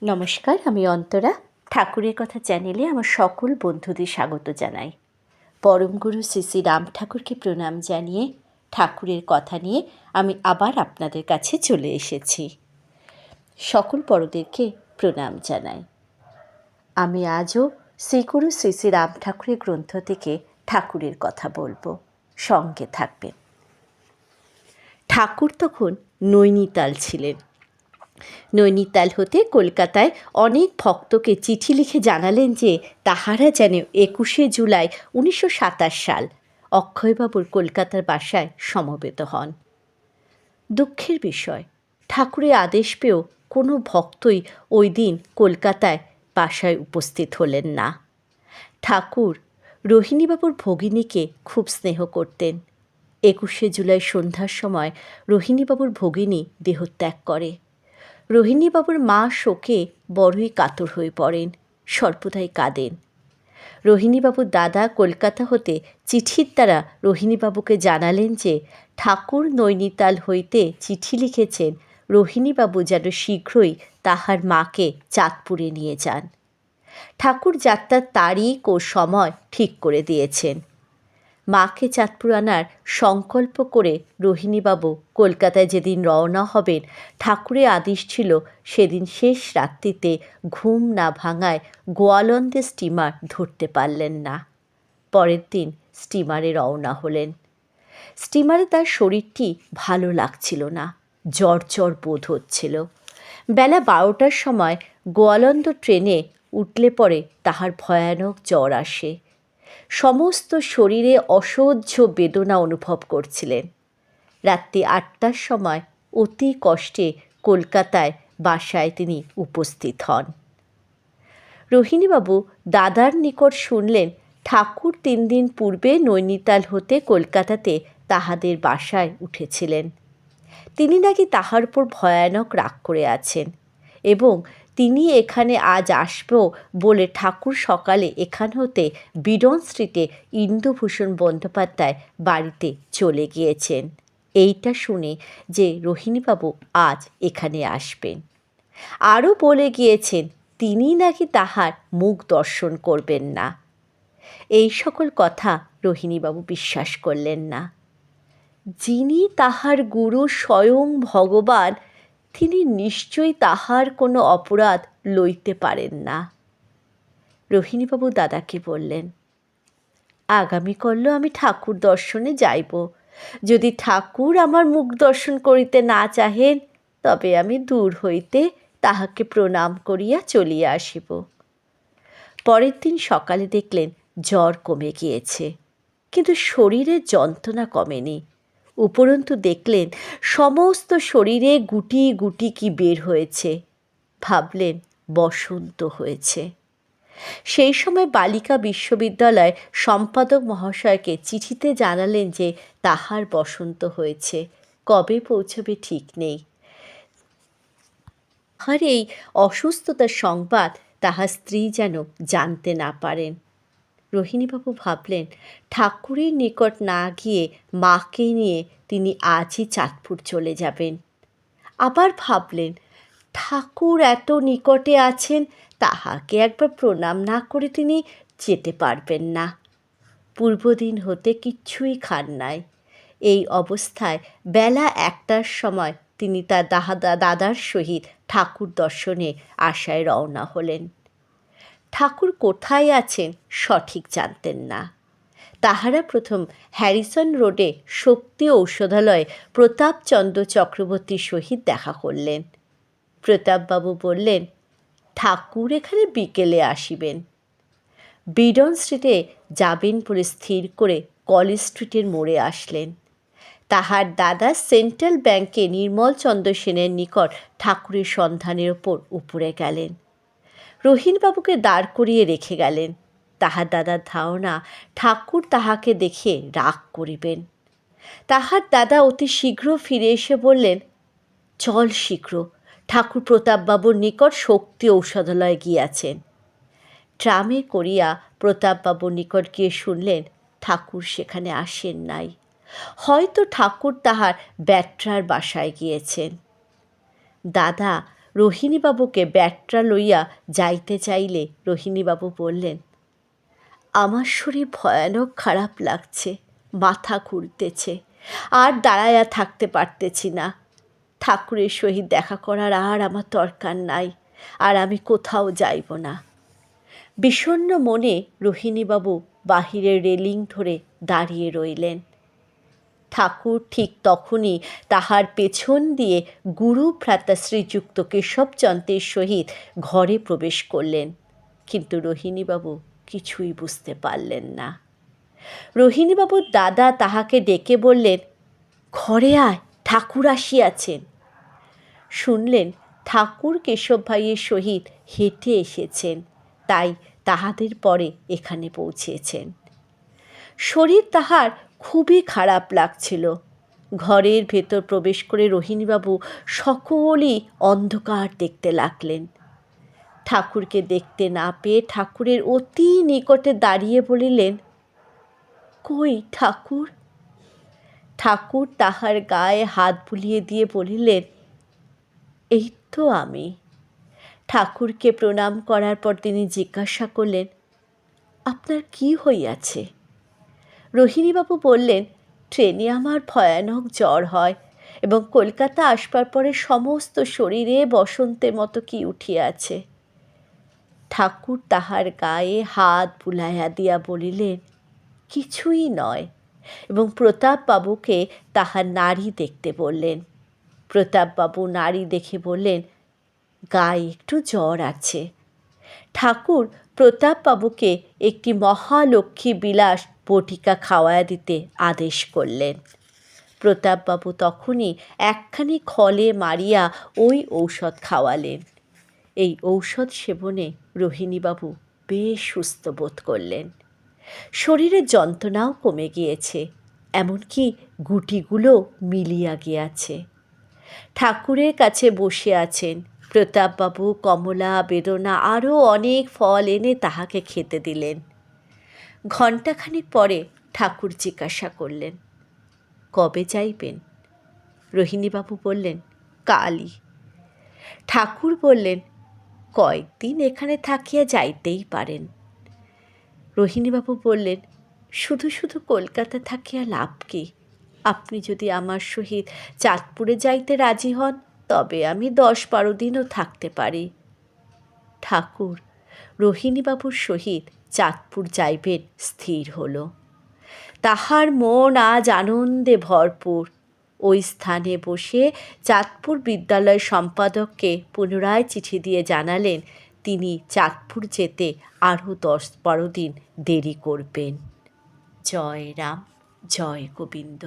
নমস্কার, আমি অন্তরা। ঠাকুরের কথা চ্যানেলে আমার সকল বন্ধুদের স্বাগত জানাই। পরমগুরু শ্রী শ্রী রাম ঠাকুরকে প্রণাম জানিয়ে ঠাকুরের কথা নিয়ে আমি আবার আপনাদের কাছে চলে এসেছি। সকল বড়দেরকে প্রণাম জানাই। আমি আজও শ্রীগুরু শ্রী শ্রী রাম ঠাকুরের গ্রন্থ থেকে ঠাকুরের কথা বলবো, সঙ্গে থাকবেন। ঠাকুর তখন নৈনিতাল ছিলেন। নৈনিতাল হতে কলকাতায় অনেক ভক্তকে চিঠি লিখে জানালেন যে তাহারা যেন 21শে জুলাই 1927 সাল অক্ষয়বাবুর কলকাতার বাসায় সমবেত হন। দুঃখের বিষয়, ঠাকুরের আদেশ পেয়েও কোনো ভক্তই ওই দিন কলকাতায় বাসায় উপস্থিত হলেন না। ঠাকুর রোহিণীবাবুর ভগিনীকে খুব স্নেহ করতেন। 21শে জুলাই সন্ধ্যার সময় রোহিণীবাবুর ভগিনী দেহত্যাগ করে। রোহিণীবাবুর মা শোকে বড়ই কাতর হয়ে পড়েন, সর্বদাই কাঁদেন। রোহিণীবাবুর দাদা কলকাতা হতে চিঠির দ্বারা রোহিণীবাবুকে জানালেন যে ঠাকুর নৈনিতাল হইতে চিঠি লিখেছেন রোহিণীবাবু যেন শীঘ্রই তাহার মাকে চাঁদপুরে নিয়ে যান। ঠাকুর যাত্রার তারিখ ও সময় ঠিক করে দিয়েছেন। মাকে চাঁদপুর আনার সংকল্প করে রোহিণীবাবু কলকাতায় যেদিন রওনা হবেন, ঠাকুরের আদেশ ছিল সেদিন শেষ রাত্রিতে ঘুম না ভাঙায় গোয়ালন্দে স্টিমার ধরতে পারলেন না। পরের দিন স্টিমারে রওনা হলেন। স্টিমারে তার শরীরটি ভালো লাগছিল না, জ্বর জ্বর বোধ হচ্ছিল। বেলা 12টার সময় গোয়ালন্দ ট্রেনে উঠলে পরে তাহার ভয়ানক জ্বর আসে। সমস্ত শরীরে অসহ্য বেদনা অনুভব করছিলেন। রাত্রি 8টার সময় অতি কষ্টে কলকাতায় বাসায় তিনি উপস্থিত হন। রোহিণীবাবু দাদার নিকট শুনলেন ঠাকুর 3 দিন পূর্বে নৈনিতাল হতে কলকাতাতে তাহাদের বাসায় উঠেছিলেন। তিনি নাকি তাহার উপর ভয়ানক রাগ করে আছেন এবং তিনি এখানে আজ আসব বলে ঠাকুর সকালে এখান হতে বিডন স্ট্রিটে ইন্দুভূষণ বন্দ্যোপাধ্যায় বাড়িতে চলে গিয়েছেন, এইটা শুনে যে রোহিণীবাবু আজ এখানে আসবেন। আরও বলে গিয়েছেন তিনি নাকি তাহার মুখ দর্শন করবেন না। এই সকল কথা রোহিণীবাবু বিশ্বাস করলেন না। যিনি তাহার গুরু স্বয়ং ভগবান, তিনি নিশ্চয়ই তাহার কোনো অপরাধ লইতে পারেন না। রোহিণীবাবু দাদাকে বললেন, আগামীকাল আমি ঠাকুর দর্শনে যাইব। যদি ঠাকুর আমার মুখ দর্শন করিতে না চাহেন, তবে আমি দূর হইতে তাহাকে প্রণাম করিয়া চলিয়া আসিব। পরের দিন সকালে দেখলেন জ্বর কমে গিয়েছে, কিন্তু শরীরের যন্ত্রণা কমেনি। উপরন্তু দেখলেন সমস্ত শরীরে গুটি গুটি কি বের হয়েছে। ভাবলেন বসন্ত হয়েছে। সেই সময় বালিকা বিশ্ববিদ্যালয় সম্পাদক মহাশয়কে চিঠিতে জানালেন যে তাহার বসন্ত হয়েছে, কবে পৌঁছবে ঠিক নেই। আর এই অসুস্থতার সংবাদ তাহার স্ত্রী যেন জানতে না পারেন। রোহিণীবাবু ভাবলেন ঠাকুরের নিকট না গিয়ে মাকে নিয়ে তিনি আজই চাঁদপুর চলে যাবেন। আবার ভাবলেন ঠাকুর এত নিকটে আছেন, তাহাকে একবার প্রণাম না করে তিনি যেতে পারবেন না। পূর্বদিন হতে কিচ্ছুই খান নাই। এই অবস্থায় বেলা 1টার সময় তিনি তার দাদার সহিত ঠাকুর দর্শনে আশায় রওনা হলেন। ঠাকুর কোথায় আছেন সঠিক জানতেন না। তাহারা প্রথম হ্যারিসন রোডে শক্তি ঔষধালয়ে প্রতাপচন্দ্র চক্রবর্তীর সহিত দেখা করলেন। প্রতাপবাবু বললেন, ঠাকুর এখানে বিকেলে আসিবেন। বিডন স্ট্রিটে যাবেন বলে স্থির করে কলেজ স্ট্রিটের মোড়ে আসলেন। তাহার দাদা সেন্ট্রাল ব্যাংকে নির্মলচন্দ্র সেনের নিকট ঠাকুরের সন্ধানের ওপর উপরে গেলেন। রোহিণীবাবুকে দাঁড় করিয়ে রেখে গেলেন। তাহার দাদার ধারণা ঠাকুর তাহাকে দেখে রাগ করিবেন। তাহার দাদা অতি শীঘ্র ফিরে এসে বললেন, চল শীঘ্র, ঠাকুর প্রতাপবাবুর নিকট শক্তি ঔষধালয়ে গিয়াছেন। ট্রামে করিয়া প্রতাপবাবুর নিকট গিয়ে শুনলেন ঠাকুর সেখানে আসেন নাই। হয়তো ঠাকুর তাহার ব্যাট্রার বাসায় গিয়েছেন। দাদা রোহিণীবাবুকে ব্যাটরা লইয়া যাইতে চাইলে রোহিণীবাবু বললেন, আমার শরীর ভয়ানক খারাপ লাগছে, মাথা ঘুরতেছে, আর দাঁড়াইয়া থাকতে পারতেছি না। ঠাকুরের সহিত দেখা করার আর আমার দরকার নাই, আর আমি কোথাও যাইব না। বিষণ্ণ মনে রোহিণীবাবু বাহিরের রেলিং ধরে দাঁড়িয়ে রইলেন। ঠাকুর ঠিক তখনই তাহার পেছন দিয়ে গুরু ভ্রাতা শ্রীযুক্ত কেশবচন্দ্রের সহিত ঘরে প্রবেশ করলেন, কিন্তু রোহিণীবাবু কিছুই বুঝতে পারলেন না। রোহিণীবাবুর দাদা তাহাকে ডেকে বললেন, ঘরে আয়, ঠাকুর আসিয়াছেন। শুনলেন ঠাকুর কেশব ভাইয়ের সহিত হেঁটে এসেছেন, তাই তাহাদের পরে এখানে পৌঁছেছেন। শরীর তাহার খুবই খারাপ লাগছিল। ঘরের ভেতর প্রবেশ করে রোহিণীবাবু সকলেই অন্ধকার দেখতে লাগলেন। ঠাকুরকে দেখতে না পেয়ে ঠাকুরের অতি নিকটে দাঁড়িয়ে বলিলেন, কই ঠাকুর? ঠাকুর তাহার গায়ে হাত বুলিয়ে দিয়ে বলিলেন, এই তো আমি। ঠাকুরকে প্রণাম করার পর তিনি জিজ্ঞাসা করলেন, আপনার কি হইয়াছে? রোহিণীবাবু বললেন, ট্রেনে আমার ভয়ানক জ্বর হয় এবং কলকাতা আসবার পরে সমস্ত শরীরে বসন্তের মতো কি উঠিয়াছে। ঠাকুর তাহার গায়ে হাত বুলাইয়া দিয়া বলিলেন, কিছুই নয়, এবং প্রতাপবাবুকে তাহার নাড়ি দেখতে বললেন। প্রতাপবাবু নাড়ি দেখে বললেন, গায়ে একটু জ্বর আছে। ঠাকুর প্রতাপবাবুকে একটি মহালক্ষ্মী বিলাস বটিকা খাওয়াইয়া দিতে আদেশ করলেন। প্রতাপবাবু তখনই একখানি খলে মারিয়া ওই ঔষধ খাওয়ালেন। এই ঔষধ সেবনে রোহিণীবাবু বেশ সুস্থ বোধ করলেন। শরীরের যন্ত্রণাও কমে গিয়েছে, এমনকি গুটিগুলো মিলিয়া গিয়াছে। ঠাকুরের কাছে বসে আছেন। প্রতাপবাবু কমলা, বেদনা আরও অনেক ফল এনে তাহাকে খেতে দিলেন। ঘণ্টাখানিক পরে ঠাকুর জিজ্ঞাসা করলেন, কবে যাইবেন? রোহিণীবাবু বললেন, কালই। ঠাকুর বললেন, কয়েকদিন এখানে থাকিয়া যাইতেই পারেন। রোহিণীবাবু বললেন, শুধু শুধু কলকাতা থাকিয়া লাভ কি? আপনি যদি আমার সহিত চাঁদপুরে যাইতে রাজি হন, তবে আমি 10-12 দিনও থাকতে পারি। ঠাকুর রোহিণীবাবুর সহিত চাঁদপুর যাইবেন স্থির হল। তাহার মন আজ আনন্দে ভরপুর। ওই স্থানে বসে চাঁদপুর বিদ্যালয় সম্পাদককে পুনরায় চিঠি দিয়ে জানালেন তিনি চাঁদপুর যেতে আরও 10-12 দিন দেরি করবেন। জয় রাম, জয় গোবিন্দ।